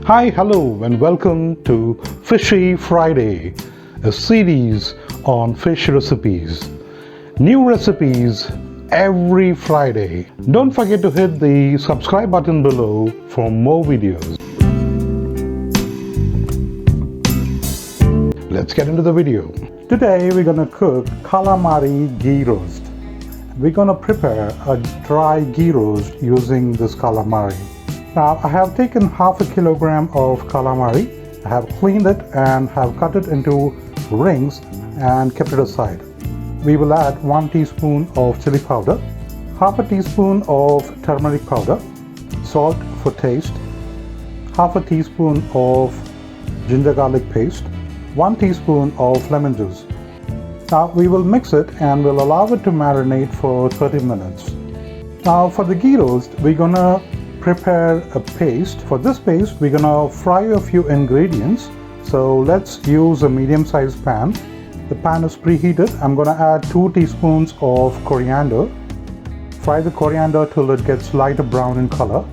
Hi, hello, and welcome to Fishy Friday, a series on fish recipes. New recipes every Friday. Don't forget to hit the subscribe button below for more videos. Let's get into the video. Today we're gonna cook calamari ghee roast. We're gonna prepare a dry ghee roast using this calamari. Now I have taken half a kilogram of calamari. I have cleaned it and have cut it into rings and kept it aside. We will add 1 teaspoon of chili powder, half a teaspoon of turmeric powder, salt for taste, half a teaspoon of ginger garlic paste, 1 teaspoon of lemon juice. Now we will mix it and we'll allow it to marinate for 30 minutes. Now for the ghee roast, we're gonna prepare a paste. For this paste, we're gonna fry a few ingredients. So let's use a medium-sized pan. The pan is preheated. I'm gonna add 2 teaspoons of coriander. Fry the coriander till it gets lighter brown in color.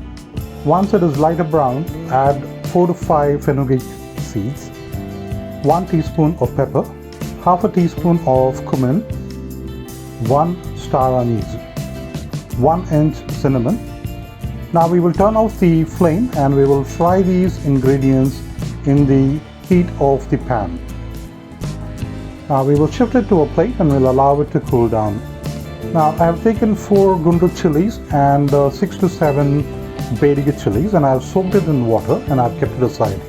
Once it is lighter brown, add 4 to 5 fenugreek seeds, 1 teaspoon of pepper, half a teaspoon of cumin, 1 star anise, 1 inch cinnamon. Now we will turn off the flame and we will fry these ingredients in the heat of the pan. Now we will shift it to a plate and we'll allow it to cool down. Now I have taken 4 Guntur chilies and 6 to 7 Bediga chilies, and I have soaked it in water and I've kept it aside.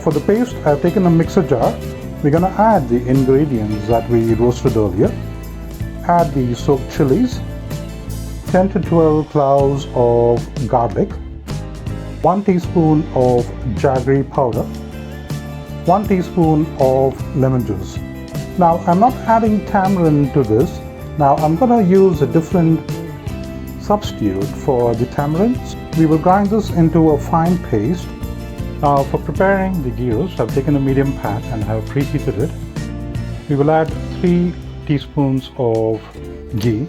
For the paste, I have taken a mixer jar. We're going to add the ingredients that we roasted earlier. Add the soaked chilies, 10 to 12 cloves of garlic, 1 teaspoon of jaggery powder, 1 teaspoon of lemon juice. Now I'm not adding tamarind to this. Now I'm going to use a different substitute for the tamarind. We will grind this into a fine paste. Now for preparing the ghee roast, I've taken a medium pan and have preheated it. We will add 3 teaspoons of ghee.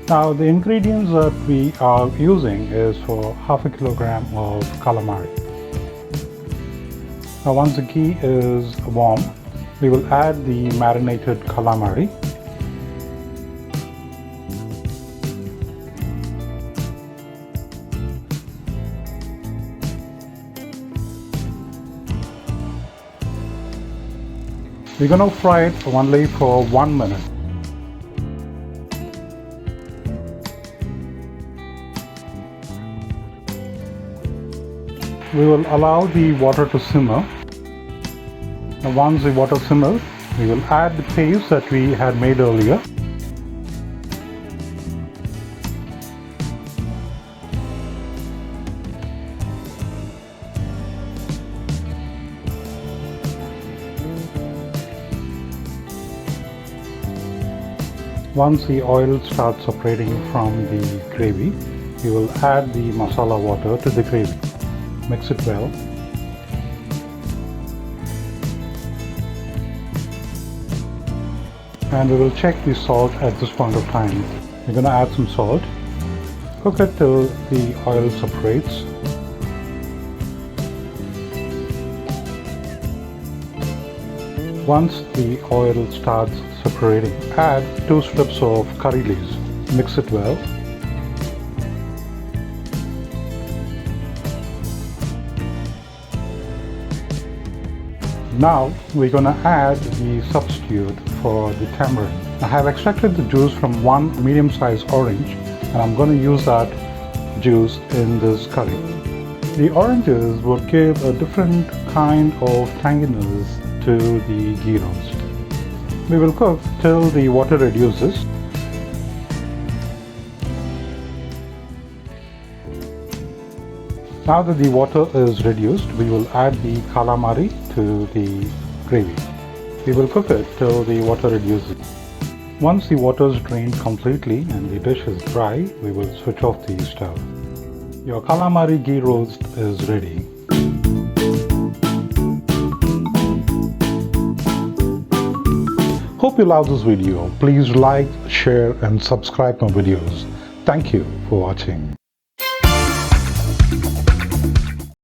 Now the ingredients that we are using is for half a kilogram of calamari. Now once the ghee is warm, we will add the marinated calamari. We're going to fry it only for 1 minute. We will allow the water to simmer. Now once the water simmers, we will add the paste that we had made earlier. Once the oil starts separating from the gravy, we will add the masala water to the gravy. Mix it well. And we will check the salt at this point of time. We're going to add some salt. Cook it till the oil separates. Once the oil starts separating, add 2 strips of curry leaves. Mix it well. Now we're going to add the substitute for the tamarind. I have extracted the juice from 1 medium-sized orange and I'm going to use that juice in this curry. The oranges would give a different kind of tanginess to the ghee roast. We will cook till the water reduces. Now that the water is reduced, we will add the calamari to the gravy. We will cook it till the water reduces. Once the water is drained completely and the dish is dry, we will switch off the stove. Your calamari ghee roast is ready. Hope you love this video. Please like, share and subscribe my videos. Thank you for watching.